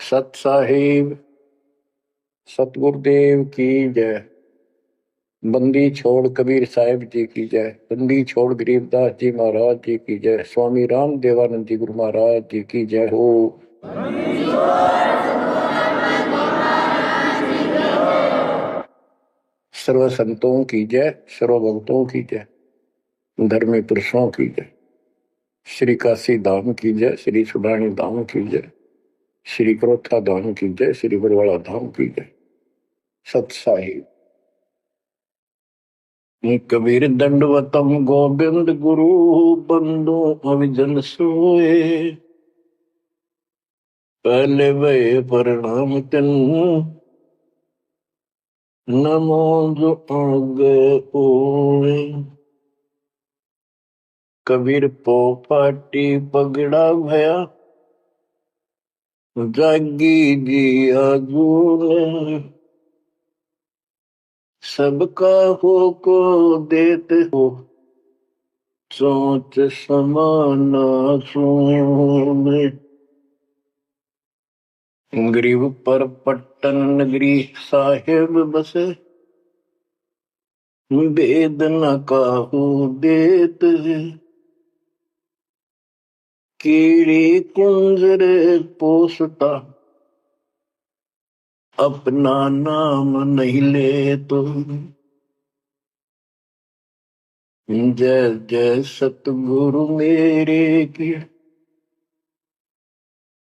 सत साहिब सतगुरुदेव की जय। बंदी छोड़ कबीर साहिब जी की जय। बंदी छोड़ गरीबदास जी महाराज जी की जय। स्वामी राम देवानंद जी गुरु महाराज जी की जय हो। सर्व संतों की जय, सर्व भक्तों की जय, धर्मी पुरुषों की जय। श्री काशी धाम की जय, श्री सुडानी धाम की जय, श्री क्रोथा धाम की जय, श्री बरवाड़ा धाम की जय। सत साहिब कबीर दंडवतम गोविंद गुरु बंदो अविजन सोए। पहले वे प्रणाम तिन नमो जो आगे ओए। कबीर पो पाटी पगड़ा भया जागी जी आजूने। सबका हो को देते हो सोच समाना सुने। गरीब पर पट्टन नगरी साहेब बसे वेद न काहू देत। कीड़ी कुंजर पोसता अपना नाम नहीं ले तो। जय जय सतगुरु मेरे की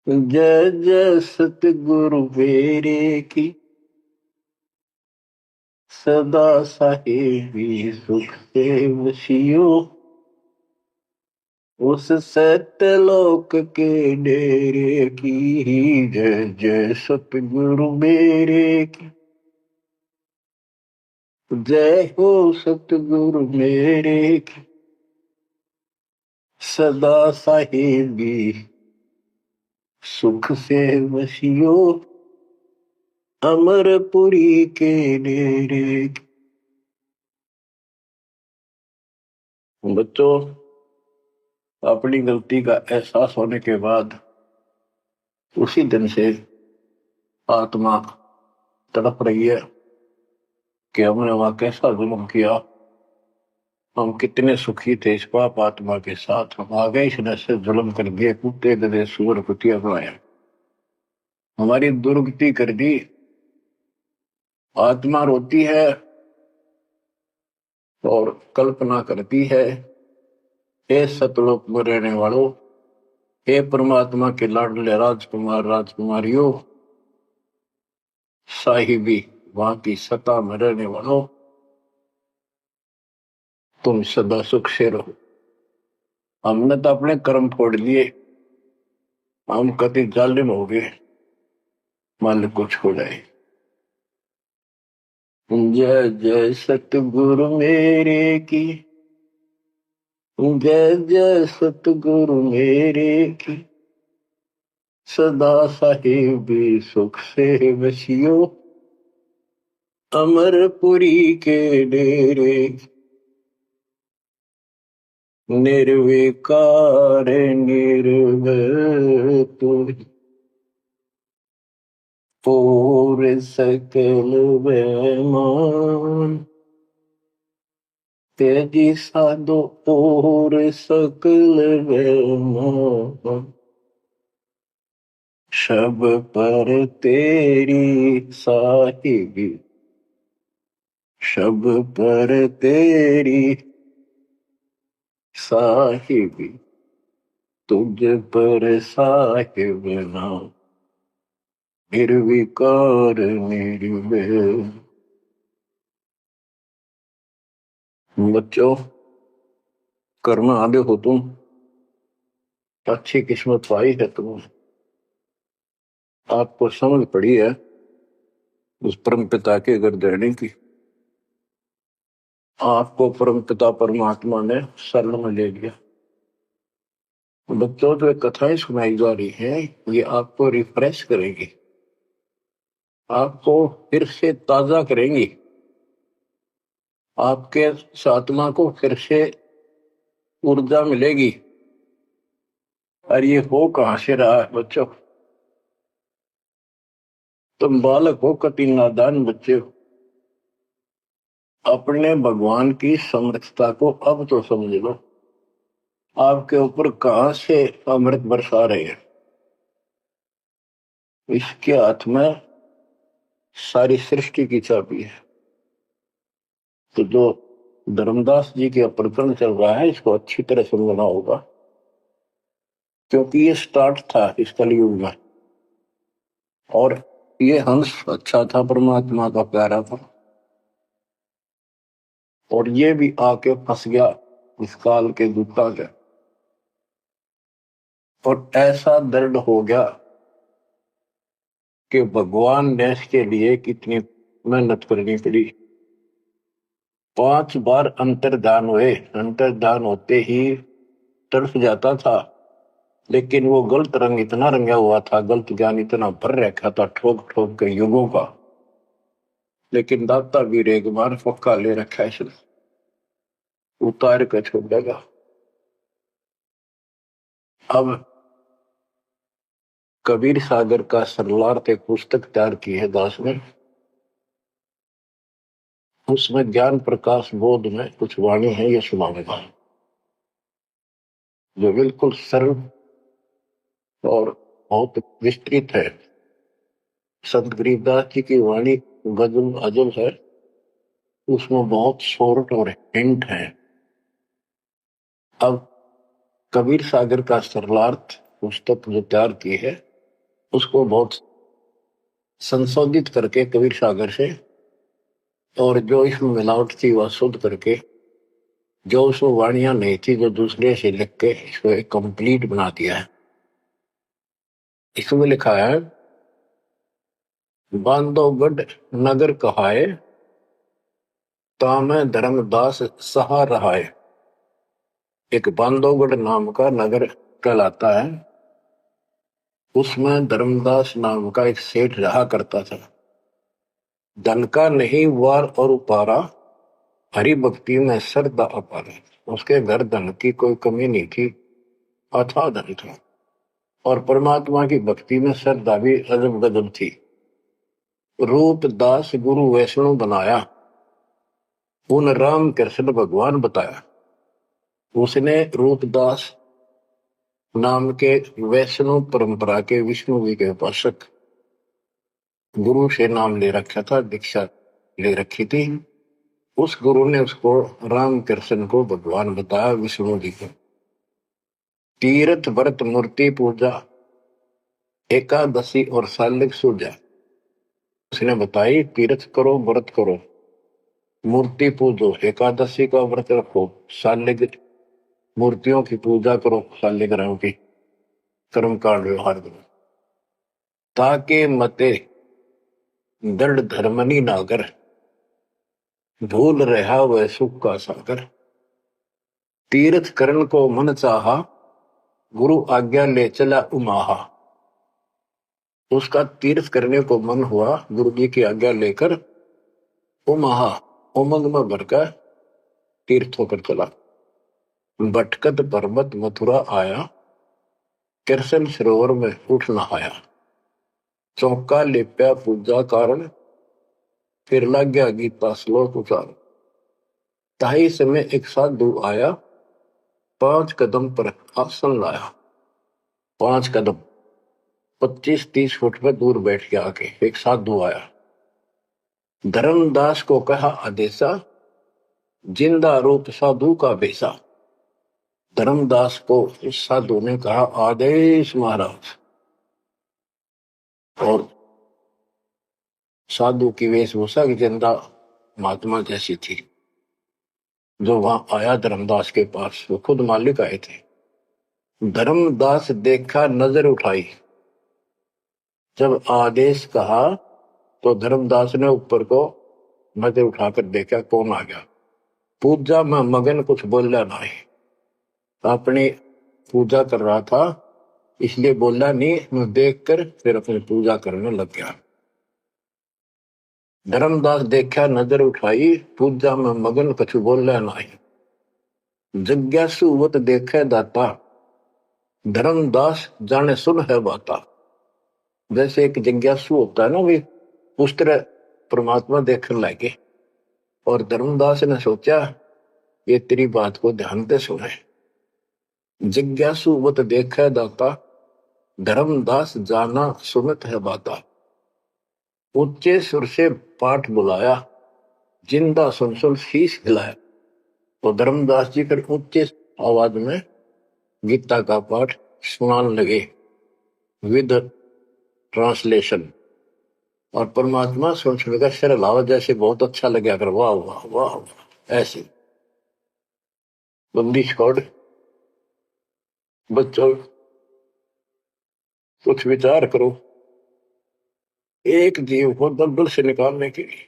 जय जय सतगुरु मेरे की। सदा साहेबी सुख से वसियो उस सत्यलोक के डेरे की। जय जय सतगुरु मेरे की जय हो सतगुरु मेरे की। सदा साहेबी सुख से वसियो अमरपुरी के डेरे की। बच्चों, अपनी गलती का एहसास होने के बाद उसी दिन से आत्मा तड़प रही है कि हमने वहां कैसा जुल्म किया। हम कितने सुखी थे इस पाप आत्मा के साथ। हम आ गए इसने से जुल्म कर दिए, कुत्ते गधे सूअर कुतिया बनाया, हमारी दुर्गति कर दी। आत्मा रोती है और कल्पना करती है, हे सतलोक में रहने वालों, हे परमात्मा के लाडले राजकुमार राजकुमारियों, साहिबी वहां की सत्ता में रहने वालों, तुम सदा सुख से रहो। हमने तो अपने कर्म फोड़ लिए, हम कति जालिम हो गए, मालिक को छोड़ाए। जय जय सतगुरु मेरे की जय जय सतगुरु मेरे की। सदा साहिबी सुख से वसियो अमरपुरी के डेरे। निर्विकार निर्भय पूर सकल बैमान। तेजी साधो पूर सकल बैमान। शब पर तेरी साहिबी शब पर तेरी साहिबी तुझ पर साहिब नाम निर्विकार निर्भय। बच्चों, कर्म आगे हो तुम, अच्छी किस्मत पाई है तुम, आपको समझ पड़ी है उस परम पिता के घर रहने की। आपको परम पिता परमात्मा ने शरण में ले लिया। बच्चों, जो कथाएं सुनाई जा रही हैं ये आपको रिफ्रेश करेंगी, आपको फिर से ताजा करेंगी, आपके आत्मा को फिर से ऊर्जा मिलेगी। और ये हो कहां से रहा है बच्चों? तुम बालक हो, कति नादान बच्चे हो, अपने भगवान की समर्थता को अब तो समझ लो। आपके ऊपर कहां से अमृत बरसा रहे हैं। इसके हाथ में सारी सृष्टि की चाबी है। तो जो धर्मदास जी के प्रकरण चल रहा है, इसको अच्छी तरह समझना होगा, क्योंकि ये स्टार्ट था इस कलयुग में। और ये हंस अच्छा था, परमात्मा का प्यारा था, और ये भी आके फंस गया इस काल के दूता के। और ऐसा दर्द हो गया कि भगवान ने इसके लिए कितनी मेहनत करनी पड़ी। 5 बार अंतर्धान हुए, अंतर्धान होते ही तड़फ जाता था, लेकिन वो गलत रंग इतना रंगा हुआ था, गलत ज्ञान इतना भर रखा था ठोक ठोक के युगों का। लेकिन दाता भी एक बार पक्का ले रखा है, इसने उतार कर छोड़ देगा। अब कबीर सागर का सरलार्थ एक पुस्तक तैयार की है दास ने। उसमें ज्ञान प्रकाश बोध में कुछ वाणी है, ये सुनाऊंगा, जो बिल्कुल सरल और बहुत विस्तृत है। संत गरीबदास जी की वाणी गजल अजल है, उसमें बहुत शॉर्ट और हिंट है। अब कबीर सागर का सरलार्थ पुस्तक जो तैयार की है, उसको बहुत संशोधित करके कबीर सागर से, और जो इसमें मिलावट थी वह शुद्ध करके, जो उसमें वाणियां नहीं थी जो दूसरे से लिख के इसको एक कंप्लीट बना दिया है। इसमें लिखा है, बांधवगढ़ नगर कहाए, तामे धर्मदास सहा रहाए। एक बांधवगढ़ नाम का नगर कहलाता है, उसमें धर्मदास नाम का एक सेठ रहा करता था। धन का नहीं वार और उपारा, हरि भक्ति में श्रद्धा अपार। उसके घर धन की कोई कमी नहीं थी, अथाह धन था, और परमात्मा की भक्ति में श्रद्धा भी अजब गजब थी। रूप दास गुरु वैष्णव बनाया, उन राम कृष्ण भगवान बताया। उसने रूपदास नाम के वैष्णव परंपरा के विष्णु जी के उपासक गुरु से नाम ले रखा था, दीक्षा ले रखी थी। उस गुरु ने उसको राम कृष्ण को भगवान बताया, विष्णु जी को। तीर्थ व्रत मूर्ति पूजा, एकादशी और सालिक सूजा उसने बताई। तीर्थ करो, व्रत करो, मूर्ति पूजो, एकादशी का व्रत रखो, सालिक मूर्तियों की पूजा करो, सालिग्राम की कर्म कांड व्यवहार करो, ताकि मते दृढ़ धर्मनी नागर, भूल रहा वह सुख का सागर। तीर्थ करण को मन चाहा, गुरु आज्ञा ले चला उमाहा। उसका तीर्थ करने को मन हुआ, गुरु जी की आज्ञा लेकर उमाहा उमंग में भरकर तीर्थ होकर चला। भटकत पर्वत मथुरा आया, कृष्ण सरोवर में उठ नहाया। चौका लेप्या पूजा कारण, फिर लग गया गीता श्लोक उचार। ताही समय एक साधु आया, 5 कदम पर आसन लाया। 5 कदम 25-30 फुट पर दूर बैठ के आके एक साधु आया। धर्मदास को कहा आदेशा, जिंदा रूप साधु का बेसा। धर्मदास को इस साधु ने कहा आदेश महाराज। और साधु की वेशभूषा की जिंदा महात्मा जैसी थी। जो वहां आया धर्मदास के पास, वो खुद मालिक आए थे। धर्मदास देखा, नजर उठाई। जब आदेश कहा तो धर्मदास ने ऊपर को नजर उठाकर देखा, कौन आ गया। पूजा में मगन, कुछ बोला नहीं, अपनी पूजा कर रहा था, इसलिए बोला नहीं। मैं देखकर फिर अपनी पूजा करने लग गया। धर्मदास देखा, नजर उठाई, पूजा में मगन, कुछ बोला नहीं। जिज्ञासुवत देखे दाता, धर्मदास जाने सुन है बाता। जैसे एक जिज्ञासु होता है ना, भी उस तरह परमात्मा देखने लगे और धर्मदास ने सोचा ये तेरी बात को ध्यान से सुने। जिज्ञासु मत देखे दाता, धर्मदास जाना सुनत है बाता। ऊंचे सुर से पाठ बुलाया, जिंदा सुन सुन शीश हिलाया। तो धर्मदास जी फिर ऊंचे आवाज में गीता का पाठ सुनाने लगे विद ट्रांसलेशन। और परमात्मा सुन सुनकर सिर हिलावा, जैसे बहुत अच्छा लगे, अगर वाह वाह वाह वाह ऐसे। बंदी छोड़ बच्चों, कुछ विचार करो, एक जीव को दलदल से निकालने के लिए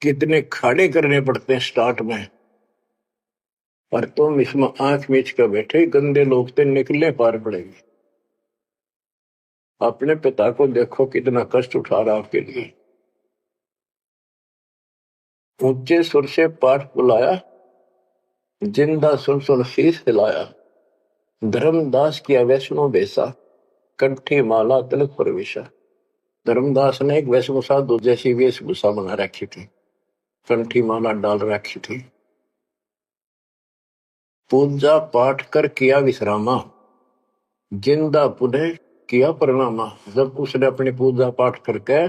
कितने खाड़े करने पड़ते हैं स्टार्ट में, और तुम इसमें आंख मीच कर बैठे, गंदे लोग तो निकलने पार पड़ेंगे। अपने पिता को देखो कितना कष्ट उठा रहा आपके लिए। ऊंचे सुर से पाठ बुलाया, जिंदा सुन सुन शीश हिलाया। धर्मदास किया वैष्णो बेसा, कंठी माला तिलक प्रवेशा। धर्मदास ने एक वैष्णो साधु जैसी वेशभूषा बना रखी थी, कंठी माला डाल रखी थी। पूजा पाठ कर किया विश्रामा, जिंदा पुनः किया प्रणामा। जब उसने अपनी पूजा पाठ करके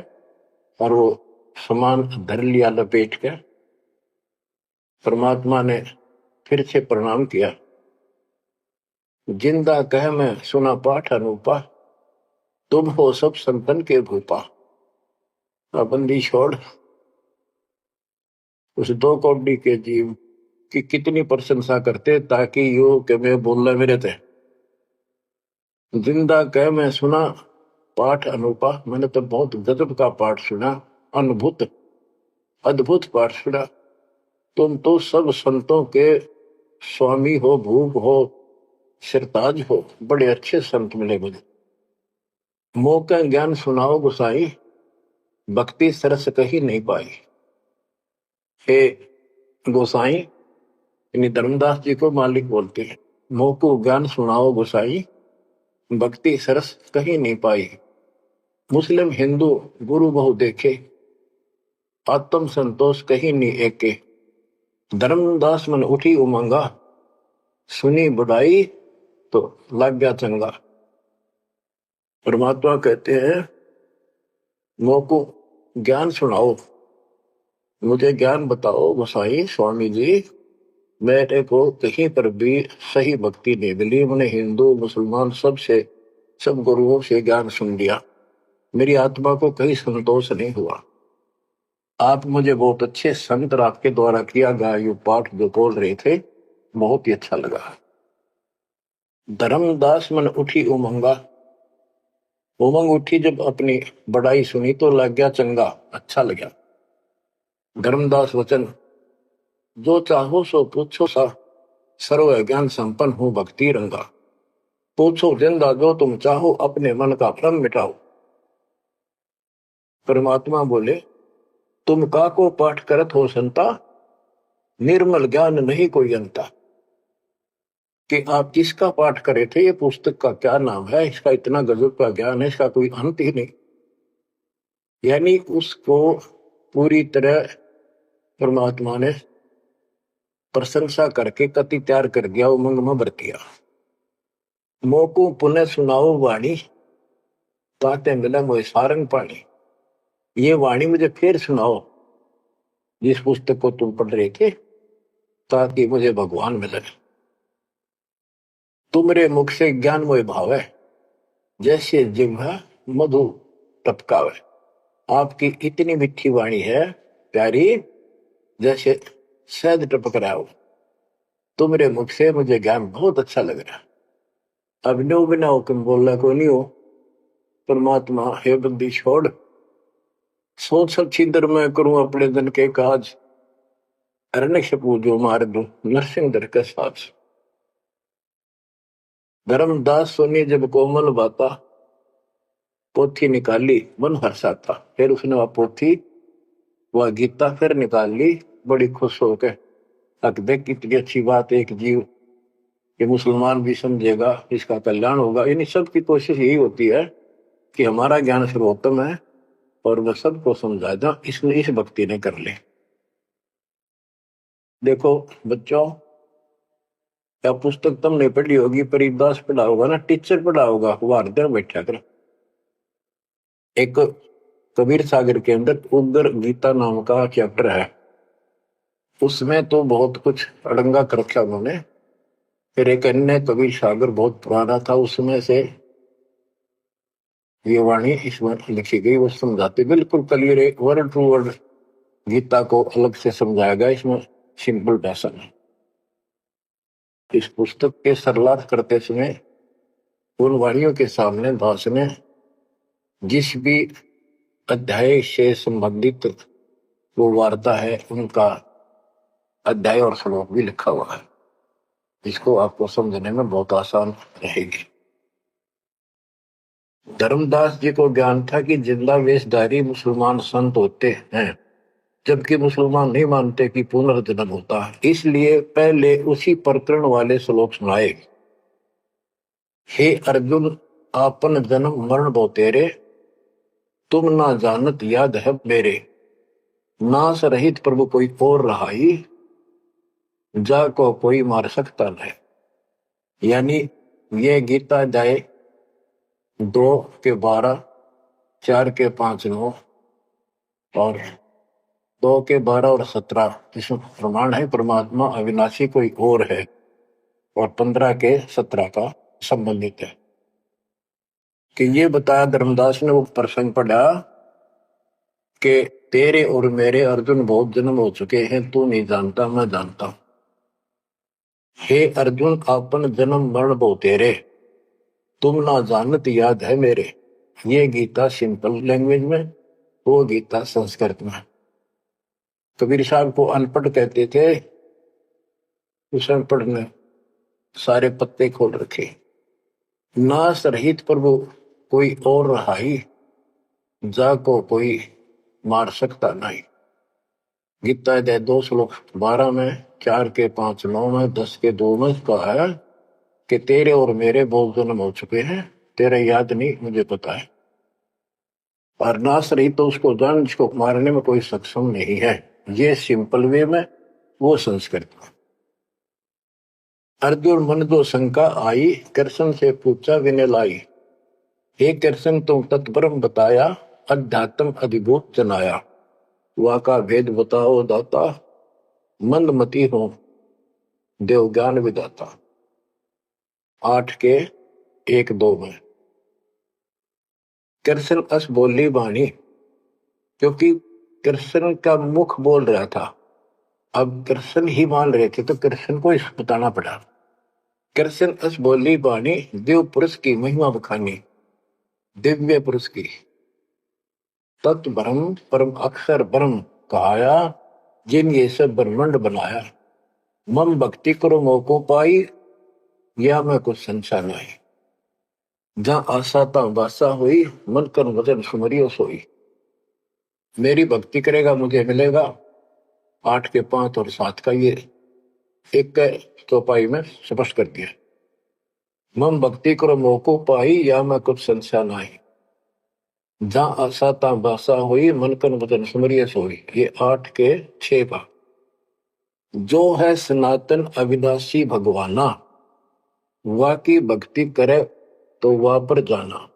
और वो सामान धर लिया लपेट के, परमात्मा ने फिर से प्रणाम किया। जिंदा कह मैं सुना पाठ अनूपा, तुम हो सब संतन के भूपा। बंदी छोड़ उस दो कौड़ी के जीव की कितनी प्रशंसा करते, ताकि यो के मैं बोलना मेरे थे। जिंदा कह मैं सुना पाठ अनूपा, मैंने तो बहुत गजब का पाठ सुना, अद्भुत अद्भुत पाठ सुना। तुम तो सब संतों के स्वामी हो, भूप हो, सिरताज हो, बड़े अच्छे संत मिले मुझे। मौका ज्ञान सुनाओ गुसाई, भक्ति सरस कहीं नहीं पाई। हे गोसाई, यानी धर्मदास जी को मालिक बोलते हैं, मोको ज्ञान सुनाओ गोसाई, भक्ति सरस कहीं नहीं पाई। मुस्लिम हिंदू गुरु बहु देखे, आत्म संतोष कहीं नहीं एके। धर्मदास मन उठी उमंगा, सुनी बुढ़ाई तो लग गया चंगा। परमात्मा कहते हैं मोको ज्ञान सुनाओ, मुझे ज्ञान बताओ गोसाई स्वामी जी। मेरे को कहीं पर भी सही भक्ति नहीं मिली, मैंने हिंदू मुसलमान सबसे सब गुरुओं से ज्ञान सुन लिया, मेरी आत्मा को कहीं संतोष नहीं हुआ। आप मुझे बहुत अच्छे संत आपके द्वारा किया गया ये पाठ जो बोल रहे थे, बहुत ही अच्छा लगा। धर्मदास मन उठी उमंगा, उमंग उठी जब अपनी बड़ाई सुनी तो लग गया चंगा, अच्छा लगा। धर्मदास वचन, जो चाहो सो पूछो सा, सर्व ज्ञान संपन्न हो भक्ति रंगा। पूछो जिंदा जो तुम चाहो, अपने मन का भ्रम मिटाओ। परमात्मा बोले, तुम का को पाठ करत हो संता, निर्मल ज्ञान नहीं कोई अंता। कि आप किसका पाठ करे थे, ये पुस्तक का क्या नाम है, इसका इतना गजब का ज्ञान है, इसका कोई अंत ही नहीं। यानी उसको पूरी तरह परमात्मा ने प्रशंसा करके कति तैयार कर दिया, उमंग में भर दिया। मोको पुनः सुनाओ वाणी, ताते मिला मोए सारंग पानी। ये वाणी मुझे फिर सुनाओ, जिस पुस्तक को तुम पढ़ रहे थे, ताकि मुझे भगवान मिले। तुमरे मुख से ज्ञान मोए भाव है, जैसे जिह्वा मधु टपकावे। आपकी इतनी मीठी वाणी है प्यारी, जैसे शहद टपक रहा हो। तुमरे मुख से मुझे ज्ञान बहुत अच्छा लग रहा। अब नो बिना हुक्म बोलना को नहीं हो। परमात्मा, हे बंदी छोड़, सोच सब छिदर मैं करूं अपने दिन के काज, अरण्य पूजो मार दू नरसिंह दर के साथ। धर्मदास सुनी जब कोमल बाता, पोथी निकाली मन हर्षाता। फिर उसने वह पोथी वह गीता फिर निकाल ली, बड़ी खुश होकर। अक देख कितनी अच्छी बात, एक जीव ये मुसलमान भी समझेगा, इसका कल्याण होगा। यानी सबकी कोशिश यही होती है कि हमारा ज्ञान सर्वोत्तम है, और वह सबको समझा दो, इसने इस भक्ति ने कर ली। देखो बच्चों, या पुस्तक तुमने पढ़ी होगी, परिदास पढ़ा होगा ना, टीचर पढ़ा होगा, वार्ता बैठा कर। एक कबीर सागर के अंदर उग्र गीता नाम का चैप्टर है, उसमें तो बहुत कुछ अड़ंगा कर रखा उन्होंने। फिर एक अन्य कबीर सागर बहुत पुराना था, उसमें से ये वाणी इसमें लिखी गई, वो समझाते बिल्कुल क्लियर है, वर्ड टू वर्ड गीता को अलग से समझाया गया इसमें, सिंपल भाषा में। इस पुस्तक के सरलार्थ करते समय उन वाणियों के सामने दास ने जिस भी अध्याय से संबंधित वो वार्ता है, उनका अध्याय और श्लोक भी लिखा हुआ है, जिसको आपको समझने में बहुत आसान रहेगी। धर्मदास जी को ज्ञान था कि जिंदा वेशधारी मुसलमान संत होते हैं, जबकि मुसलमान नहीं मानते कि पुनर्जन्म होता है। इसलिए पहले उसी प्रकरण वाले श्लोक सुनाए। हे अर्जुन, आपन जन्म मरण बो तेरे, तुम ना जानत याद है मेरे, नाश रहित प्रभु कोई और रहाई, जा को कोई मार सकता नहीं। यानी ये गीता अध्याय 2 के 12, 4 के 5, 9 और 2 के 12 और 17 इसमें प्रमाण है परमात्मा अविनाशी कोई और है, और 15 के 17 का संबंधित है। कि ये बताया धर्मदास ने वो प्रसंग पढ़ा कि तेरे और मेरे अर्जुन बहुत जन्म हो चुके हैं, तू नहीं जानता, मैं जानता हूं। हे अर्जुन, आपन जन्म मरण बो तेरे, तुम ना जानत याद है मेरे। ये गीता सिंपल लैंग्वेज में, वो गीता संस्कृत में। कबीर साहब को अनपढ़ कहते थे, उस अनपढ़ ने सारे पत्ते खोल रखे। नाश रहित प्रभु कोई और रहाई, जा को कोई मार सकता नहीं। गीता अध्याय 2 श्लोक 12 में, 4 के 5, 9 में, 10 के 2 में कहा है कि तेरे और मेरे बहुत जन्म हो चुके हैं, तेरे याद नहीं, मुझे पता है। और नाश रही तो उसको जान, जिसको मारने में कोई सक्षम नहीं है। ये सिंपल वे में, वो संस्कृत में। अर्जुन मन दो शंका आई, कृष्ण से पूछा विनय लाई, हे कृष्ण तुम तत्परम बताया, अध्यात्म अधिभूत जनाया, वाका भेद बताओ दाता, मंदमती हो देव ज्ञान विदाता। 8 के 1, 2 में। कृष्ण अस बोली बाणी, क्योंकि कृष्ण का मुख बोल रहा था, अब कृष्ण ही मान रहे थे तो कृष्ण को इस बताना पड़ा। कृष्ण अस बोली बाणी, देव पुरुष की महिमा बखानी, दिव्य पुरुष की। तत् ब्रह्म परम अक्षर ब्रह्म कहाया, जिन ये सब ब्रह्मांड बनाया, मम भक्ति करो मोको पाई, या मैं कुछ संशय नहीं। जहां आशा ता बासा हुई, मन कर वचन सुमरियो सोई। मेरी भक्ति करेगा मुझे मिलेगा। 8 के 5 और 7 का ये एक चौपाई में स्पष्ट कर दिया। मम भक्ति करो मोको पाई, या मैं कुछ संशय नहीं। जहां आशा ता बासा हुई, मन कर वचन सुमरियो सोई। ये 8 के 6 का। जो है सनातन अविनाशी भगवाना, वा की भक्ति करे तो वह पर जाना।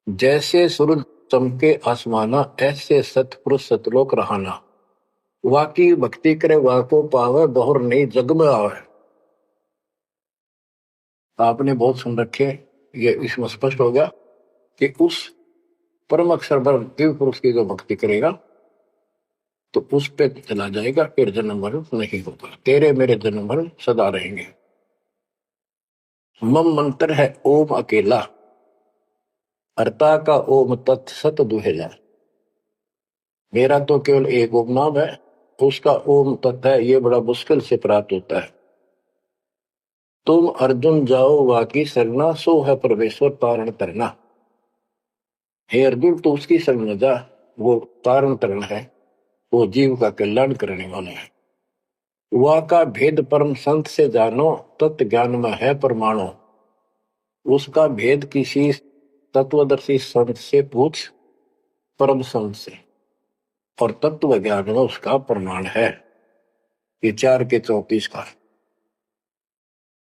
जैसे सूरज चमके आसमाना, ऐसे सतपुरुष सतलोक रहाना। वाकी भक्ति करे वाको पावे, बहुर नहीं जग में आवे। आपने बहुत सुन रखे, ये इसमें स्पष्ट हो गया कि उस परम अक्षर ब्रह्म दिव्य पुरुष की जो भक्ति करेगा तो उस पे चला जाएगा, फिर जन्म मरण नहीं होगा। तेरे मेरे जन्म मरण सदा रहेंगे। मम मंत्र है ओम अकेला, अर्ता का ओम तत्सत दुहेला। मेरा तो केवल एक ओम नाम है, उसका ओम तत्व है, ये बड़ा मुश्किल से प्राप्त होता है। तुम अर्जुन जाओ वाकी सरना, सो है परमेश्वर तारण तरना। हे अर्जुन तू उसकी शरण में जा, वो तारण तरण है, वो जीव का कल्याण करने वाला है। वा का भेद परम संत से जानो, तत्व ज्ञान में है परमाणु। उसका भेद किसी तत्वदर्शी संत से पूछ, परम संत से, और तत्व ज्ञान में उसका प्रमाण है ये 4 के 34 का।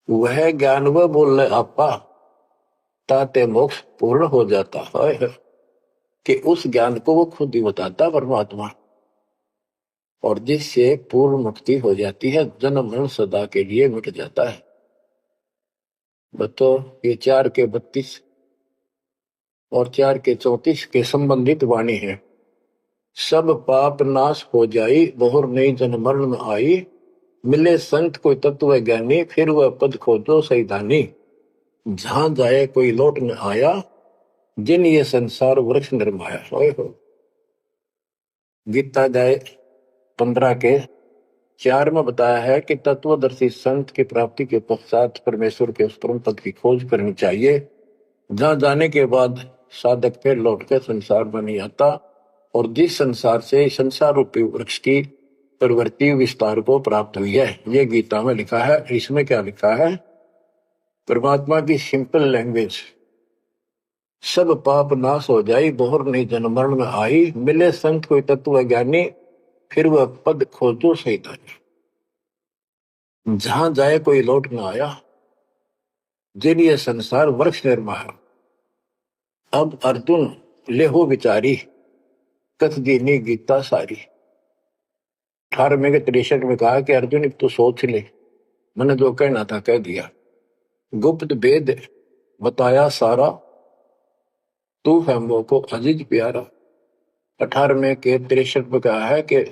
वह ज्ञान वह बोल रहे आपा ताते मोक्ष पूर्ण हो जाता है, कि उस ज्ञान को वो खुद ही बताता परमात्मा, और जिससे पूर्ण मुक्ति हो जाती है, जन्म मरण सदा के लिए मिट जाता है। बतो ये 4 के 32 और 4 के 34 के संबंधित वाणी है। सब पाप नाश हो जाई, बहुर नई जन्म मरण में आई, मिले संत कोई तत्व ज्ञानी, फिर वह पद खोजो सैदानी, जहां जाए कोई लौट न आया, जिन ये संसार वृक्ष निर्माया। गीता अध्याय 15 के 4 में बताया है कि तत्वदर्शी संत की प्राप्ति के पश्चात परमेश्वर के उस परम पद की खोज करनी चाहिए, जहां जाने के बाद साधक फिर लौटकर संसार में नहीं आता, और जिस संसार से संसार रूपी वृक्ष की प्रवृत्ति विस्तार को प्राप्त हुई है। ये गीता में लिखा है। इसमें क्या लिखा है? परमात्मा की सिंपल लैंग्वेज, सब पाप नाश हो जाई, बहुर नहीं जन्म मरण में आई, मिले संत कोई तत्व ज्ञानी, फिर वह पद खोजो सैतानी, जहां जाए कोई लौट न आया, जिन ये संसार वृक्ष निर्माया। अब अर्जुन लेहो विचारी, कथ दीनी गीता सारी। 18वें के 63 में कहा कि अर्जुन तो सोच ले, मैंने जो कहना था कह दिया, गुप्त भेद बताया सारा, तू है मोह को अजीज प्यारा। 18वें के 63 में कहा है कि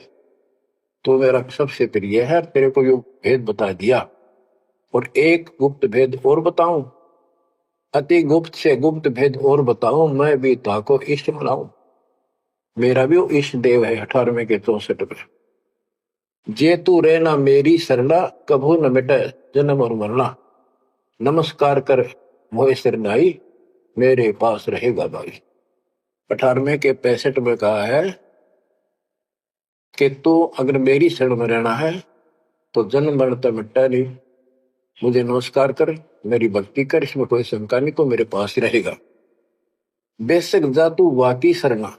तू मेरा सबसे प्रिय है, तेरे को यो भेद बता दिया, और एक गुप्त भेद और बताऊं, अति गुप्त से गुप्त भेद और बताऊं, मैं भी ताको इष्ट बनाऊं, मेरा भी वो इष्ट देव है। 18वें के 64 में, जे तू रहना मेरी सरला, कभू न मिटे जन्म और मरना, नमस्कार कर मोह सिरनाई, मेरे पास रहेगा भाई। 18वें के 65 में कहा है कि तू अगर मेरी शरण में रहना है तो जन्म मरण तो मिटता नहीं, मुझे नमस्कार कर, मेरी भक्ति कर, इसमें कोई शंका नहीं, तो मेरे पास ही रहेगा। बेशक जा तू वाकी शरणा।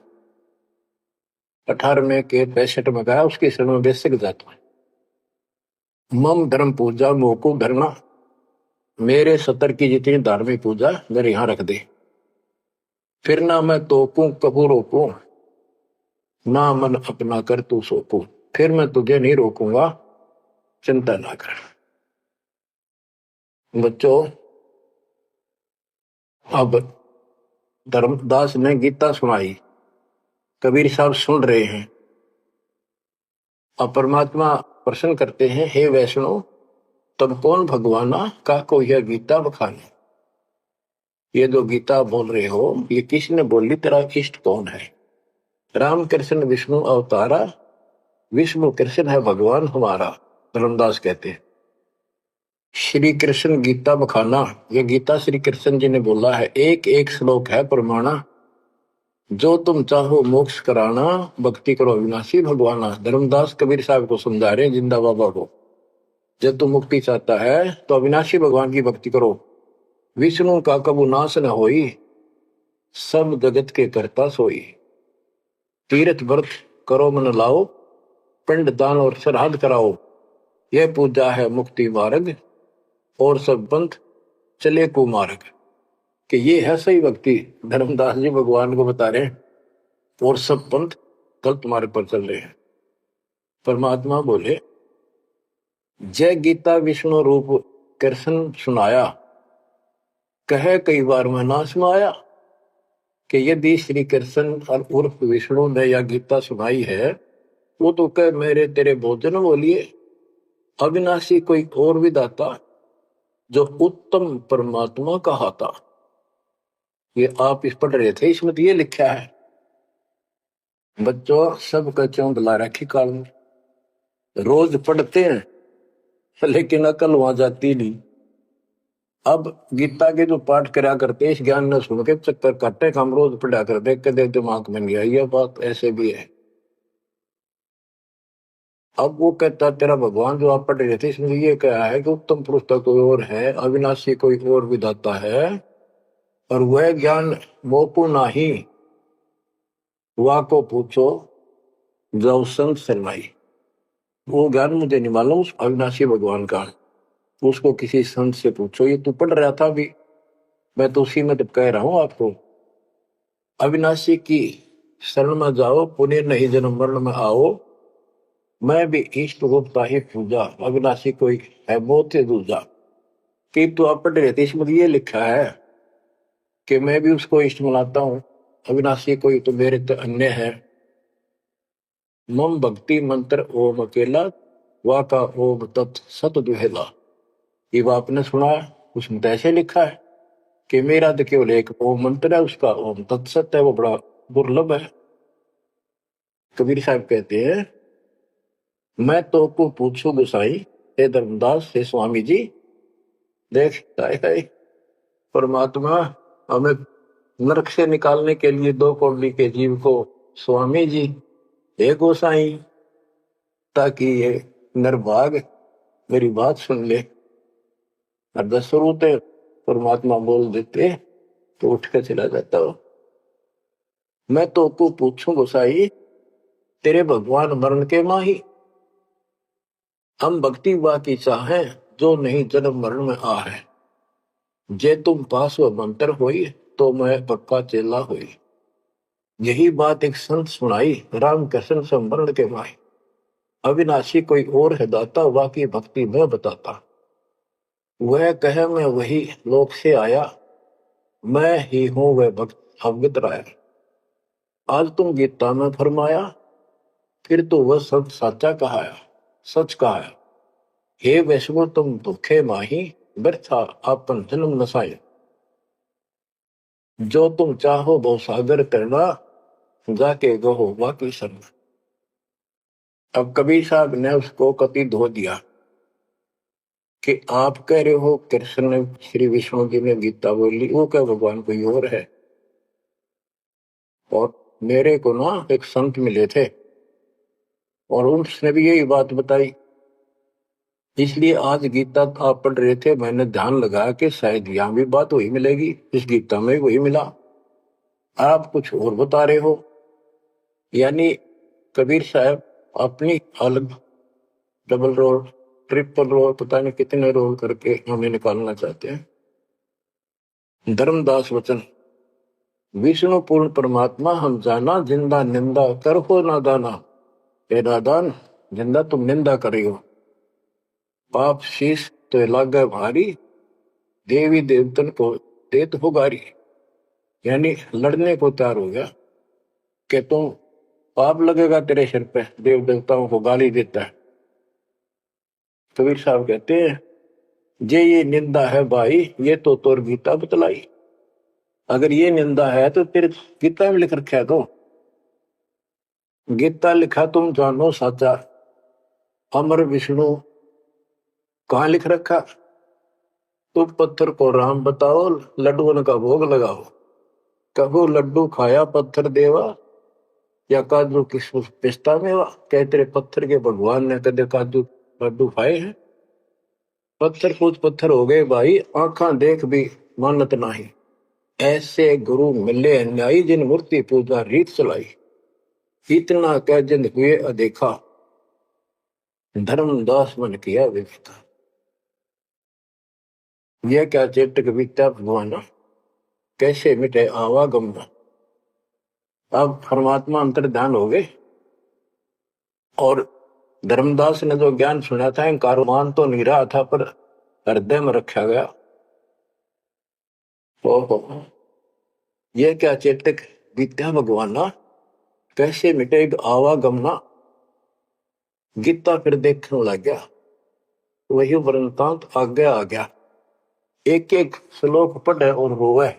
18वें के 65 में कहा उसकी शरण में बेशक जा तू। मम धर्म पूजा मोको धरना, मेरे सतर की जितनी धार्मिक पूजा मेरे यहां रख दे, फिर ना मैं तोकूं कबू रोकूं, ना मन अपना कर तू सोकूं, फिर मैं तुझे नहीं रोकूंगा, चिंता ना कर। बच्चों, अब धर्मदास ने गीता सुनाई, कबीर साहब सुन रहे हैं, अब परमात्मा प्रश्न करते हैं, हे वैष्णव तब कौन भगवाना का को यह गीता बखाने। ये जो गीता बोल रहे हो ये किसने बोली, तेरा इष्ट कौन है? राम कृष्ण विष्णु अवतारा, विष्णु कृष्ण है भगवान हमारा। धर्मदास कहते हैं श्री कृष्ण गीता बखाना, ये गीता श्री कृष्ण जी ने बोला है, एक एक श्लोक है प्रमाणा, जो तुम चाहो मोक्ष कराना, भक्ति करो अविनाशी भगवाना। धर्मदास कबीर साहब को समझा रहे जिंदा बाबा को, जब तुम मुक्ति चाहता है तो अविनाशी भगवान की भक्ति करो, विष्णु का कबू नाश न होई, सब जगत के करता सोई, तीर्थ व्रत करो मन लाओ, पिंड दान और श्राद्ध कराओ, यह पूजा है मुक्ति मार्ग, और सब पंथ चले कुमार्ग। कि ये है सही भक्ति, धर्मदास जी भगवान को बता रहे हैं, और सब पंथ गलत मार्ग पर चल रहे हैं। परमात्मा बोले जय गीता विष्णु रूप कृष्ण सुनाया, कहे कई बार मैं ना समाया। कि यदि श्री कृष्ण और उर्फ विष्णु ने यह गीता सुनाई है, वो तो कह मेरे तेरे भोजन बोलिए, अविनाशी कोई और विधाता, जो उत्तम परमात्मा कहाता। ये आप इस पढ़ रहे थे, इसमें तो ये लिखा है। बच्चों सब कच्चों बुला रखी काल में, रोज पढ़ते हैं लेकिन अकल वहां जाती नहीं। अब गीता के जो पाठ करा करते इस ज्ञान न सुन के चक्कर काटे, हम रोज पढ़ा कर देख के दिमाग में नहीं आई, ये बात ऐसे भी है। अब वो कहता तेरा भगवान जो आप पढ़ रहे थे इसमें ये कहा है कि उत्तम पुरुष तो कोई और है, अविनाशी कोई और विधाता है, और वह ज्ञान मोको नाही, वा को पूछो जो संत शरणाई। वो ज्ञान मुझे नहीं मालूम उस अविनाशी भगवान का, उसको किसी संत से पूछो। ये तू पढ़ रहा था अभी, मैं तो उसी में तो कह रहा हूं आपको। अविनाशी की शरण में जाओ, पुण्य नहीं जन्म मरण में आओ। मैं भी इष्ट रूपता ही पूजा, अविनाशी कोई है बहुत ही दूजा। कि तू आप पढ़ रहे थे, इसमें ये लिखा है कि मैं भी उसको इष्ट मनाता हूं। अविनाशी कोई तो मेरे तो अन्य है। मम भक्ति मंत्र ओम अकेला, वा का ओम तत् सत दुहेला। ये वो आपने सुना है, उसमें तो ऐसे लिखा है कि मेरा तो केवल एक ओम मंत्र है, उसका ओम तत्सत है, वो बड़ा दुर्लभ है। कबीर साहब कहते हैं, मैं तो को पूछू गोसाई, हे धर्मदास हे स्वामी जी। देख है परमात्मा हमें नरक से निकालने के लिए दो कौड़ी के जीव को स्वामी जी हे गोसाई, ताकि ये नरभाग मेरी बात सुन ले। और दसरूते परमात्मा बोल देते तो उठ के चला जाता हो। मैं तो को पूछूं गोसाई, तेरे भगवान मरण के माही। हम भक्ति वा की चाहे, जो नहीं जन्म मरण में आ है। जे तुम पास व मंत्र होई, तो मैं पक्का चेला हुई। यही बात एक संत सुनाई, राम कृष्ण संवरण के माही। अविनाशी कोई और है दाता, वाकी भक्ति में बताता। वह कहे मैं वही लोक से आया, मैं ही हूं वह भक्त अवगत राया। आज तुम गीता में फरमाया, फिर तो वह सब साचा कहाया, सच कहाया। हे वैष्णव तुम दुखे माही, व्यर्था आपन जन्म नसाए। जो तुम चाहो बहु सागर करना, जाके गहो वाकी शरण। अब कबीर साहब ने उसको कति धो दिया कि आप कह रहे हो कृष्ण ने श्री विष्णु जी ने गीता बोली, वो क्या भगवान कोई और है। और मेरे को ना एक संत मिले थे और उसने भी यही बात बताई। इसलिए आज गीता आप पढ़ रहे थे, मैंने ध्यान लगाया कि शायद यहां भी बात वही मिलेगी, इस गीता में वही मिला। आप कुछ और बता रहे हो। यानी कबीर साहब अपनी अलग डबल रोल ट्रिपल रोल पता नहीं कितने रोल करके हमें निकालना चाहते हैं। धर्मदास वचन, विष्णु पूर्ण परमात्मा हम जाना, जिंदा निंदा कर हो नादाना। हे नादान, जिंदा तुम निंदा करी हो। पाप शीश तो लागे भारी, देवी देवतन को देत हो गारी। यानी लड़ने को तैयार हो गया कि तुम पाप लगेगा तेरे सिर पे, देव देवताओं को गाली देता है। कबीर साहब कहते हैं, जे ये निंदा है भाई, ये तो तोर गीता बतलाई। अगर ये निंदा है तो तेरे गीता में लिख रखा है। तो गीता लिखा तुम जानो साचा, अमर विष्णु कहाँ लिख रखा। तुम पत्थर को राम बताओ, लड्डुओं का भोग लगाओ। कबो लड्डू खाया पत्थर देवा, या काजू किशमिश पिस्ता मेवा। क्या तेरे पत्थर के भगवान ने कदे काजू लड्डू खाए हैं। पत्थर कुछ पत्थर हो गए भाई, आंखा देख भी मानत नहीं। ऐसे गुरु मिले अन्यायी, जिन मूर्ति पूजा रीत चलाई। इतना कह जिंद हुए अदेखा, धर्मदास मन किया विवेका। यह क्या चेतक बीता भगवान, कैसे मिटे आवागम। अब परमात्मा अंतर ध्यान हो गए और धर्मदास ने जो ज्ञान सुना था, मान तो नहीं रहा था पर हृदय में रखा गया। ओहो, ये क्या चेतक बीत्या भगवाना, कैसे मिटे आवागमना। गीता फिर देखने लग गया, वही वृंतांत आगे आ गया। एक एक श्लोक पढ़े और रोवे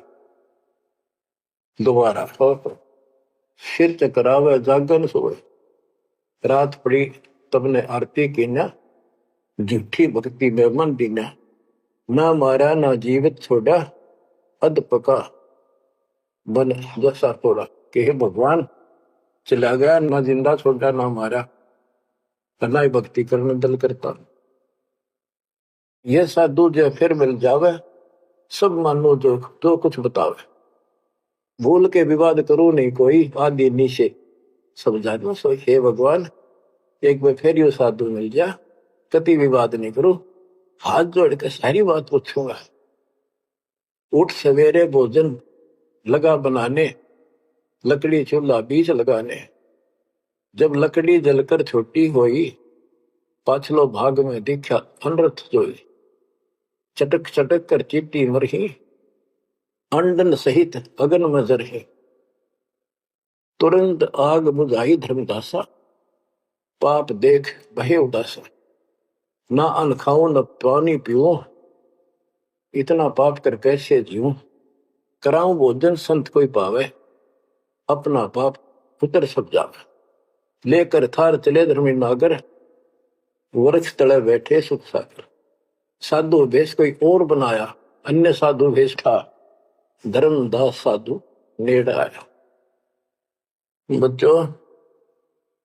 दोबारा। सिर चकरावे जागन सोए, रात पड़ी तब ने आरती की न, झूठी भक्ति में मन दीना। ना मारा ना जीवित छोड़ा, अध पका बन जैसा तोड़ा। कि हे भगवान, चला गया ना जिंदा छोड़ा ना मारा, ना ही भक्ति करने दल करता। ये साधु जो फिर मिल जावे, सब मानो जो जो कुछ बतावे। भूल के विवाद करो नहीं कोई, आदि नीचे सब जानो सो। हे भगवान, एक बार फिर यो साधु मिल जा, कति विवाद नहीं करो, हाथ जोड़ के सारी बात पूछूंगा। उठ सवेरे भोजन लगा बनाने, लकड़ी चूल्हा बीच लगाने। जब लकड़ी जलकर छोटी होई, पाछलो भाग में दिखा अनरथ जोई। चटक चटक कर चीटी मरही, अंडन सहित अगन में जरही। तुरंत आग बुझाई धर्मदासा, पाप देख बहे उदासा। ना अन्न खाऊं न पानी पीऊं, इतना पाप कर कैसे जीऊं। कराऊं भोजन संत कोई पावे, अपना पाप उतर सब जावे। लेकर थार चले धर्मी नागर, वृक्ष तले बैठे सुख सागर। साधु भेष कोई और बनाया, अन्य साधु भेष था। धर्मदास साधु नेड़ आया। बच्चों,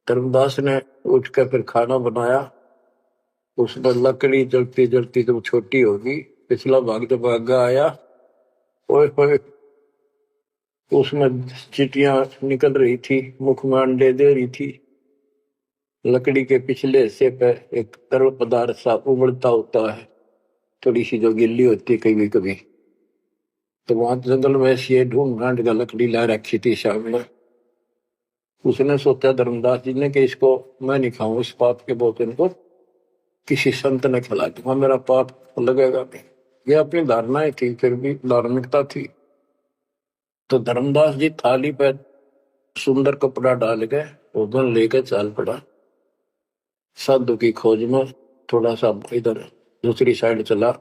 धर्मदास ने उठकर फिर खाना बनाया। उसमें लकड़ी जलती जलती जब छोटी होगी, पिछला भाग जब आगा आया, ओए ओए, उसमें चीटियां निकल रही थी, मुख में अंडे दे रही थी। लकड़ी के पिछले हिस्से पे एक तरल पदार्थ सा उबलता होता है, थोड़ी सी जो गिल्ली होती है कभी कभी। तो वहां जंगल में ऐसी ढूंढ ढांड का लकड़ी ला रखी थी सामने। उसने सोचा धर्मदास जी ने कि इसको मैं नहीं खाऊं, इस पाप के भोजन को किसी संत ने खिला दूंगा, मेरा पाप लगेगा नहीं। ये अपनी धारणाएं थी, फिर भी धार्मिकता थी। तो धर्मदास जी थाली पे सुंदर कपड़ा डाल के भोजन लेकर चाल पड़ा। साधु की खोज में थोड़ा सा इधर दूसरी साइड चला,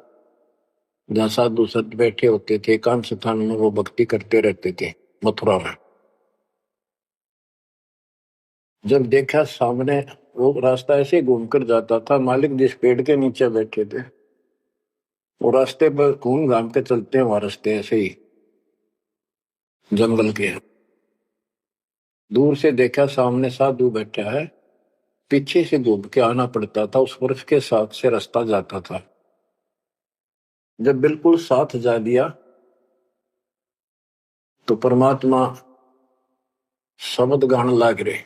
जहाँ साधु संत बैठे होते थे, एकांत स्थान में वो भक्ति करते रहते थे मथुरा में। जब देखा सामने वो रास्ता ऐसे घूमकर जाता था, मालिक जिस पेड़ के नीचे बैठे थे वो रास्ते पर घूम घाम के चलते हैं, वहां रास्ते ऐसे ही जंगल के। दूर से देखा सामने साधु बैठा है, पीछे से घूम के आना पड़ता था, उस वृक्ष के साथ से रास्ता जाता था। जब बिल्कुल साथ जा दिया तो परमात्मा शब्द गान लाग रहे।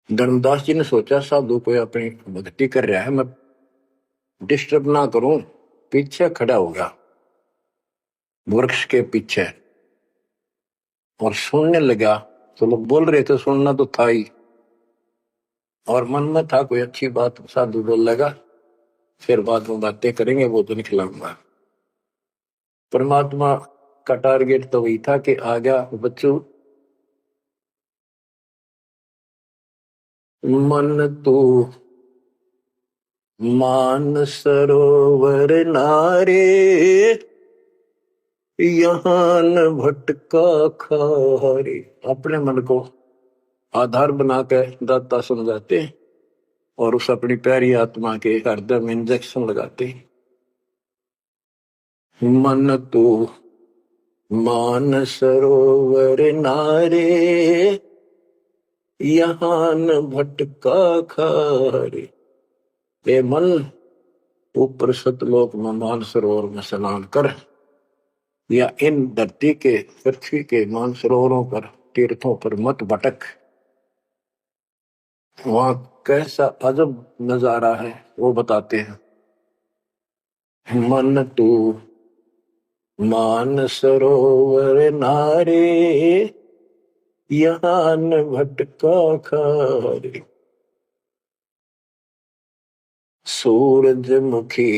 धर्मदास जी ने सोचा साधु कोई अपनी भक्ति कर रहा है, मैं डिस्टर्ब ना करूं, पीछे खड़ा होगा वृक्ष के पीछे और सुनने लगा। तो लोग बोल रहे थे, सुनना तो था ही, और मन में था कोई अच्छी बात साधु बोल लगा, फिर बाद में बातें करेंगे, वो तो निकलाऊंगा। परमात्मा का टारगेट तो वही था कि आ गया बच्चों, मन तू मान सरोवर नारे, यहाँ न भटका खारे। अपने मन को आधार बना के दाता समझाते और उस अपनी प्यारी आत्मा के हृदय में इंजेक्शन लगाते। मन तो मान सरोवर नारे, यहाँ न भटका खारे। ए मन, ऊपर सतलोक में मान सरोवर में स्नान कर, या इन धरती के पृथ्वी के मान सरोवरों पर तीर्थों पर मत भटक। वहां कैसा अजब नजारा है वो बताते हैं। मन तू मान सरोवर नारे, यहाँ न भटका खारे। सूरजमुखी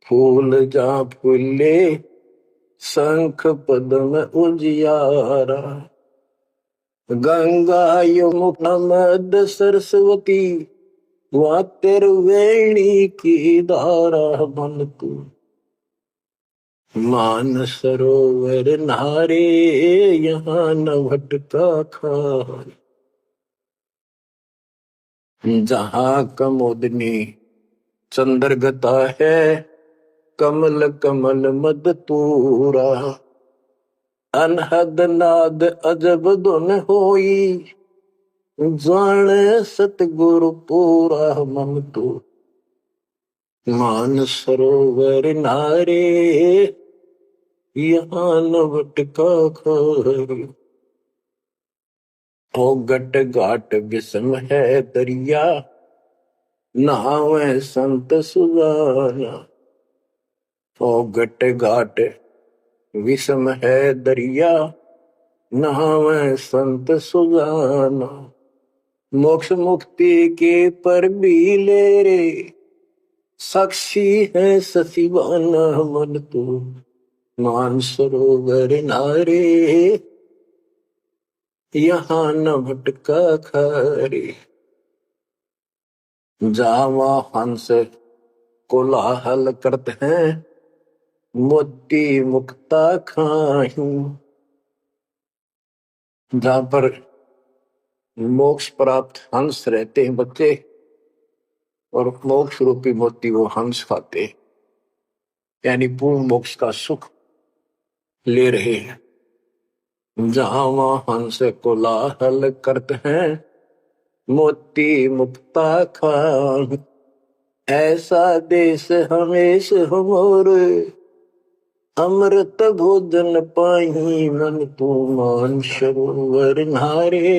फूल जा फूले, शंख पद्म उजियारा। गंगा यमुना मद सरस्वती, वहाँ वेणी की धारा। मन तू मान सरोवर नारे, यहाँ न भटका खारे। जहाँ कमोदनी चंद्रगता है, कमल कमल मद तूरा। अनहद नाद अजब धुन होई, जाने सतगुरु पूरा। मन तू मान सरोवर नारे, यहाँ न भटका खारी। ओ गट घाट विषम है दरिया, नहावे संत सुजाना। ओ गट घाट विषम है दरिया, नहावे संत सुजाना। मोक्ष मुक्ति के पर भी ले रे, साक्षी है सचिवाना मन तू मानसरोवर नारे। यहाँ न भटका खारे। जावा हंस कोलाहल करते हैं, मोती मुक्ता खायूं। जहां पर मोक्ष प्राप्त हंस रहते हैं बच्चे, और मोक्ष रूपी मोती वो हंस खाते, यानी पूर्ण मोक्ष का सुख ले रहे हैं। जहां वहां हंस कोलाहल करते हैं, मोती मुक्ता खान। ऐसा देश हमेश हमोरे, अमृत भोजन पाई मन तू मान सरोवर नारे।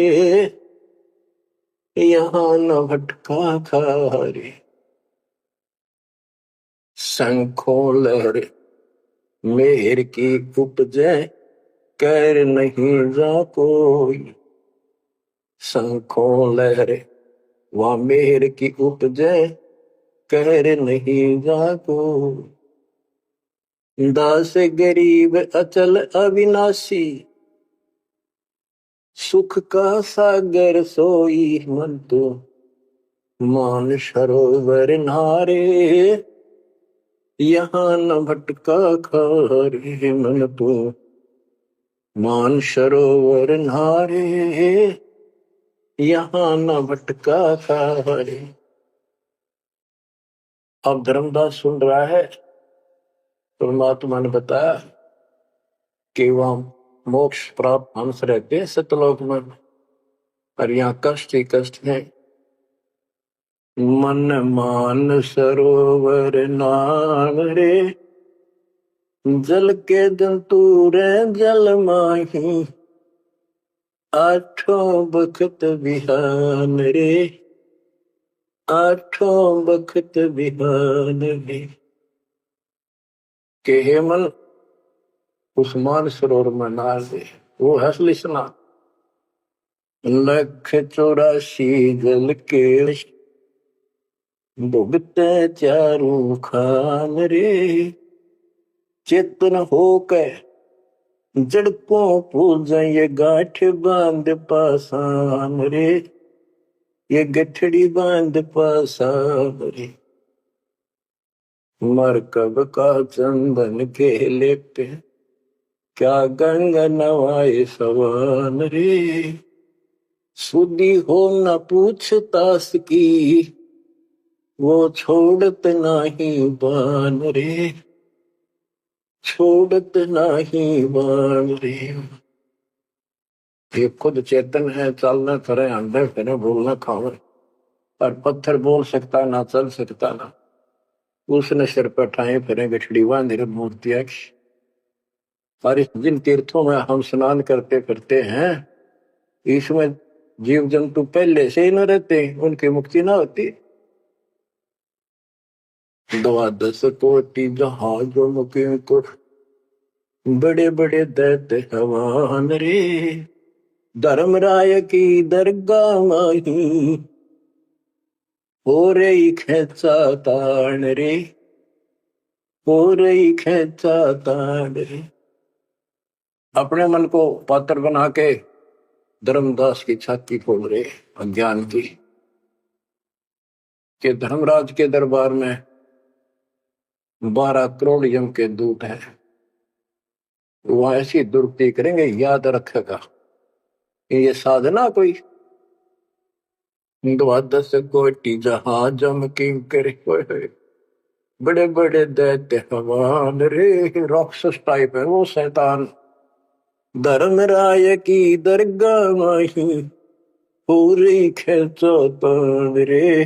यहाँ न भटका खारे। शंखों लहर मेहर की उपजे, कैर नहीं जा कोई। शंखों लहर वह मेहर की उपजे, कैर नहीं जा कोई। दास गरीब अचल अविनाशी, सुख का सागर सोई मन तो मान सरोवर नारे। यहाँ न भटका खारे मन तो मान सरोवर नारे। यहाँ न भटका खारे। अब धर्मदास सुन रहा है, परमात्मा ने बताया कि वहां मोक्ष प्राप्त हंस रहते हैं सतलोक में, और यहाँ कष्ट ही कष्ट है। मन मान सरोवर नाम रे, जल के जंतु रे जल माही। आठों बखत बिहान रे, आठों बखत बिहान रे। के हे मन उस मान सरोवर में ना दे, वो हंस लिसना। लख 84 जल के भुगते चारू खान रे। चेतन होकर जड़कों पूजा ये गांठ बांध पासान रे, ये गठड़ी बांध पासान रे। मरकब का चंदन के लेते, क्या गंगा नवाए सवान रे। सुधी हो न पूछतास की, वो छोड़त नाही बान रे, छोड़त नाही बान रे। ये खुद चेतन है, चलना फिरे अंडे फिरे बोलना खावे, और पत्थर बोल सकता ना चल सकता ना। उसने सिर पर ठाए फिरे गठड़ी बांध मूर्तियां। और जिन तीर्थों में हम स्नान करते फिरते हैं, इसमें जीव जंतु पहले से ही न रहते, उनकी मुक्ति ना होती। 12 कोटि जहाजों मुके को, बड़े बड़े दैत्य हवान रे। धर्मराय की दरगाह माही, हो रही खेचा तान रे, हो रही खेचा तान रे। अपने मन को पात्र बना के धर्मदास की छाती खोल रहे अज्ञान की, कि धर्मराज के दरबार में 12 करोड़ यम के दूत हैं, वो ऐसी दुर्गति करेंगे, याद रखेगा। ये साधना कोई 12 कोटि जहाज की करे, बड़े बड़े दैत्य हवान रे। राक्षस टाइप है वो शैतान। धर्मराय की दरगाह माही, पूरी खेचा तान रे,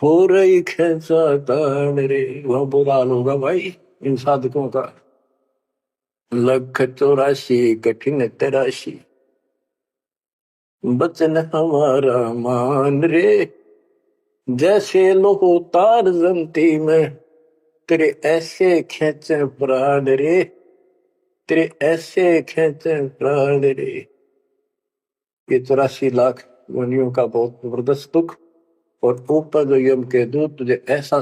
हो रही खेचा तान रे। वह बुरा हाल होगा भाई इन साधकों का। लख 84 कठिन तराशी, बचन हमारा मान रे। जैसे लोहो तार जमती में, तेरे ऐसे खेचे प्राण रे, तेरे ऐसे खेचे प्राण रे। ये 84 लाख योनियों का बहुत जबरदस्त दुख, और ऊपर जो यम के दूत तुझे ऐसा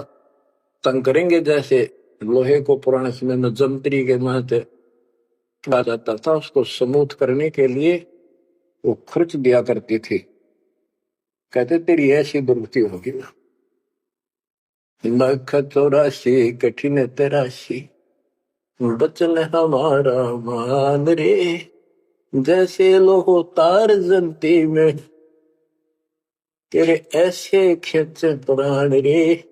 तंग करेंगे जैसे लोहे को पुराने समय में जंतरी के महते कहा जाता था, उसको स्मूथ करने के लिए वो खर्च दिया करती थी। कहते तेरी ऐसी दुर्गति होगी। लख 84 कठिन तराशी, बचन हमारा मान रे। जैसे लोहो तार जलती में, तेरे ऐसे खेच प्राण रे,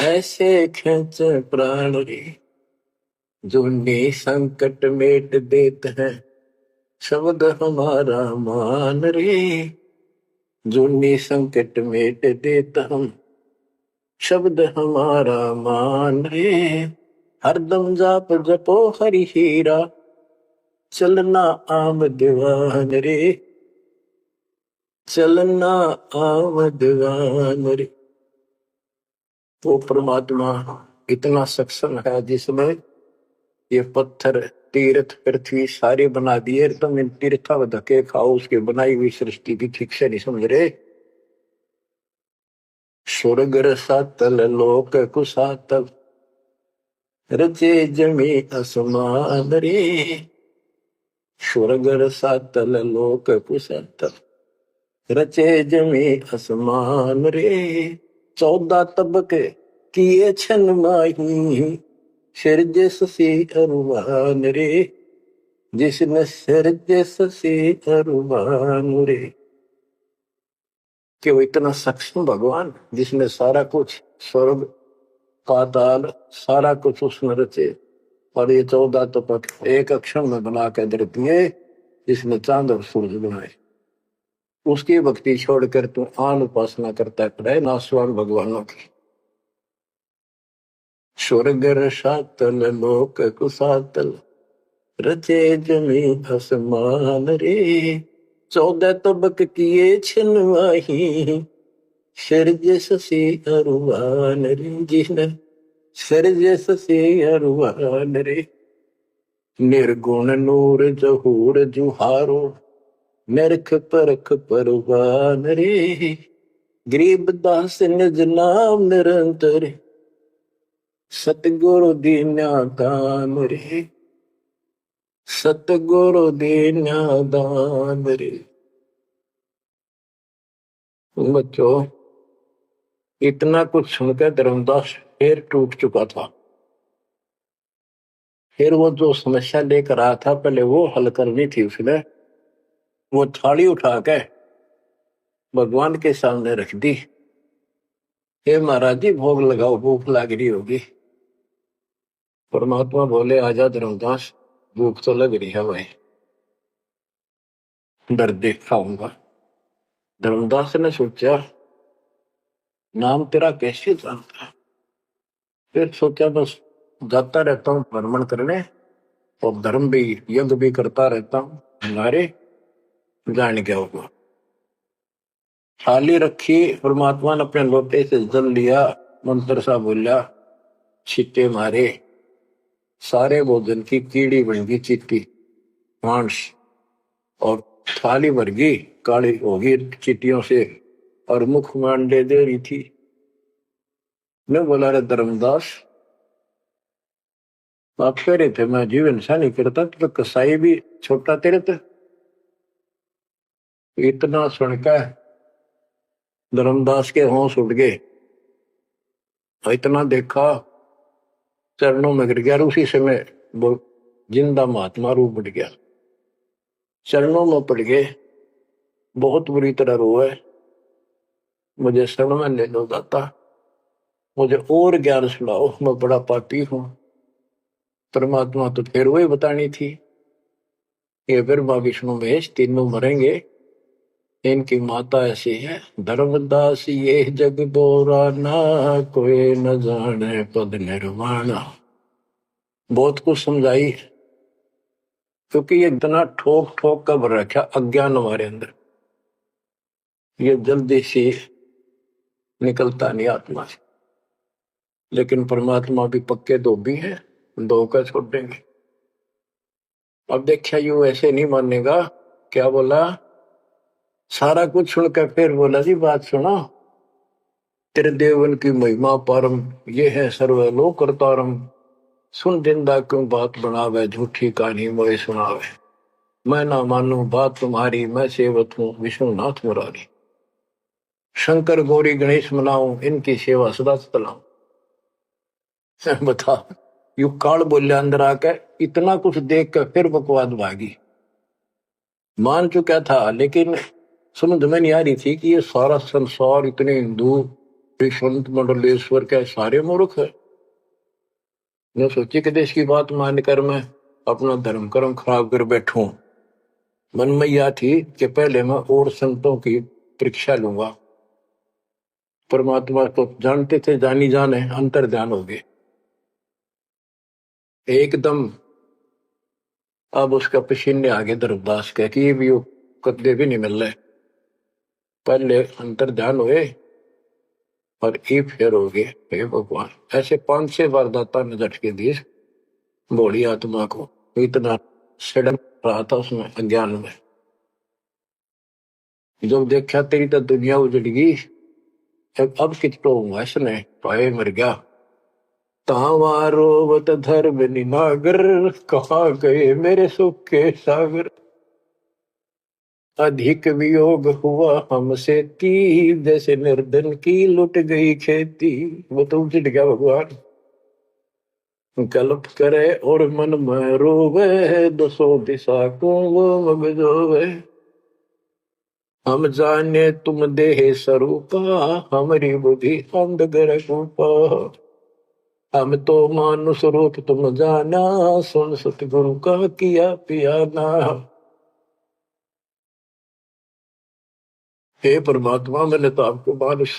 ऐसे खेच प्राण रे। जूनी संकट मेट देत है, शब्द हमारा मान रे। जूनी संकट मेट देत हम, शब्द हमारा मान रे। हरदम जाप जपो हरि हीरा, चलना आम दीवान रे, चलना आम दीवान रे। वो परमात्मा इतना सक्षम है जिसमें ये पत्थर तीर्थ पृथ्वी सारे बना दिए, तुम इन तीर्था में धके खाओ, उसके बनाई हुई सृष्टि की ठीक से नहीं समझ रहे। स्वर्ग रसातल लोक कुसातल, रचे जमी आसमान रे। स्वर्ग रसातल लोक कुसातल, रचे जमी आसमान रे। 14 तबके किए छन माही, सिरजे ससी अरुमान रे। जिसने सिरजे ससी अरुमान रे। कि वो इतना सक्षम भगवान जिसने सारा कुछ स्वर्ग पाताल सारा कुछ उसने रचे, और ये 14 तपक एक अक्षर में बना के दे दिए। जिसने चांद और सूरज बनाए, उसकी भक्ति छोड़कर तू आन उपासना करता है नासवान भगवानों की। स्वर्ग रसातल लोक कुसातल, रचे जमी आसमान रे। 14 तबक किए छिनवाही, सिरजे ससी अरुवान रे। जिसने सिरजे ससी अरुवान रे। निर्गुण नूर जहूर जुहारो, नरख परख परवान रे। गरीब दास निज नाम निरंतर, सतगुरु दीन्या दान रे, सतगुरु दीन्या दान रे। बच्चों, इतना कुछ सुनकर धर्मदास फिर टूट चुका था। फिर वो जो समस्या लेकर आया था, पहले वो हल करनी थी उसने। वो थाली उठा के भगवान के सामने रख दी। हे महाराज जी, भोग लगाओ, भूख लग रही होगी। परमात्मा बोले, आजा धर्मदास, भूख तो लग रही है भाई, डर देख खाऊंगा। धर्मदास ने सोचा, नाम तेरा कैसे जानता है। फिर सोचा, बस जाता रहता हूँ भ्रमण करने, और धर्म भी यज्ञ भी करता रहता हूँ, हमारे जान क्या होगा। थाली रखी, परमात्मा ने अपने लोटे से जल लिया, मंत्र सा बोला, छींटे मारे, सारे भोजन की कीड़ी बन गई, चीटी मांस, और थाली भर गई, काली होगी चीटियों से, और मुख मांडे दे रही थी। मैं बोला, रे धर्मदास, आप कह रहे थे मैं जीवन सा नहीं करता, तो कसाई भी छोटा तेरे थे। इतना सुनकर धर्मदास के होश उड़ गए। इतना देखा, चरणों में गिर गया। उसी समय वो जिंदा महात्मा रूप बढ़ गया, चरणों में पड़ गए, बहुत बुरी तरह रोए, मुझे शरण में ले लो दाता, मुझे और ज्ञान सुनाओ, मैं बड़ा पापी हूं। परमात्मा तो फिर वही बतानी थी, ये ब्रह्मा विष्णु महेश तीनों मरेंगे, इनकी माता ऐसी है। धर्मदास ये जग बोरा ना, कोई न जाने पद निर्वाणा। बहुत कुछ समझाई, क्योंकि ये इतना ठोक ठोक कर भर रखा अज्ञान हमारे अंदर, ये जल्दी से निकलता नहीं आत्मा से। लेकिन परमात्मा भी पक्के धोबी है, धोकर छोड़ देंगे। अब देखिए यू ऐसे नहीं मानेगा। क्या बोला? सारा कुछ सुनकर फिर बोला जी बात सुनो, तेरे देवन की महिमा परम, ये है सर्वलोक करतारम। सुन जिंदा क्यों बात बनावे, झूठी कहानी मोए सुनावे। मैं ना मानू बात तुम्हारी, मैं सेवक हूँ विष्णुनाथ मुरारी। शंकर गौरी गणेश मनाऊं, इनकी सेवा सदा चलाऊं। बता, यू काल बोलिया अंदर आकर, इतना कुछ देख कर फिर बकवाद भागी। मान चुका था लेकिन समझ में नहीं आ रही थी कि ये सारा संसार इतने हिंदू संत मंडलेश्वर के सारे मूर्ख है। मैं सोची कि देश की बात मानकर मैं अपना धर्म कर्म खराब कर बैठूं। मन में यह थी कि पहले मैं और संतों की परीक्षा लूंगा। परमात्मा तो जानते थे, जानी जाने अंतर ध्यान हो गए एकदम। अब उसका पसीने आगे धर्मदास कह कि ये भी कदे भी नहीं मिल रहे। पहले अंतर ध्यान हुए और ये फेर हो गए। हे भगवान, ऐसे 5-6 बार दाता ने झटके दिए भोली आत्मा को। इतना सड़न रहा था उसमें अज्ञान में। जब देखा तेरी तो दुनिया उजड़ गई, अब कितो हुआ इसने पाए मर गया। तावारोवत धर्म निनागर, कहाँ गए मेरे सुख के सागर। अधिक वियोग हुआ हमसे की, जैसे निर्धन की लुट गई खेती। वो तो उजड़ गया भगवान। कल्प करे और मन में रोवे, दसों दिशा को वो मगजोवे। हम जाने तुम देह स्वरूपा, हमारी बुद्धि अंधगर रूपा। हम तो मानुष रूप तुम जाना, सुन सतगुरु का किया पियाना। हे परमात्मा, मैंने तो आपको मानुष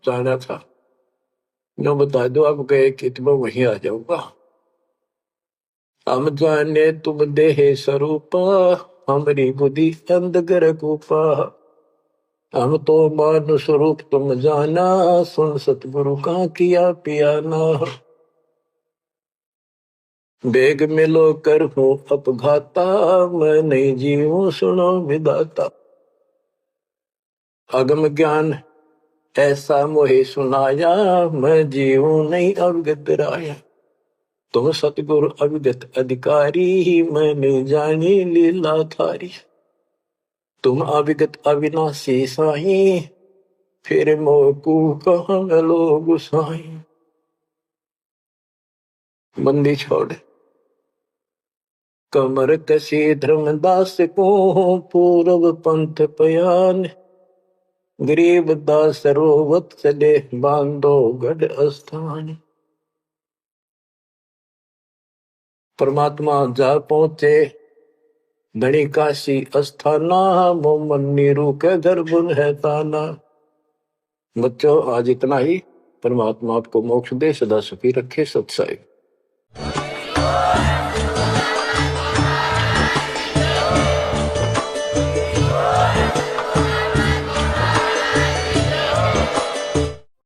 जाना था, जो बता दो आप गए कि मैं वहीं आ जाऊंगा। हम जाने तुम देह स्वरूपा, हमारी बुद्धि अंधगर रूपा। हम तो मानुष रूप तुम जाना, सुन सतगुरु का किया पियाना। बेग मिलो कर हो अपघाता, मैं नहीं जीऊं सुनो विदाता। अगम ज्ञान ऐसा मोहे सुनाया, मैं जीऊं नहीं अवगत राया। तुम सतगुरु अवगत अधिकारी, मैंने जानी लीला थारी। तुम अविगत अविनाशी साई, फिर मोकू कहाँ मिलो गुसाई। बंदी छोड़ कमर कसी धर्मदास को, पूर्व पंथ पयान। गरीब दास रोवत चले, बांधो गढ़ स्थान। परमात्मा जा पहुंचे धनी काशी अस्थाना, मोमन नीरू के घर बुन है ताना। बच्चों आज इतना ही। परमात्मा आपको मोक्ष दे, सदा सुखी रखे। सत्संग।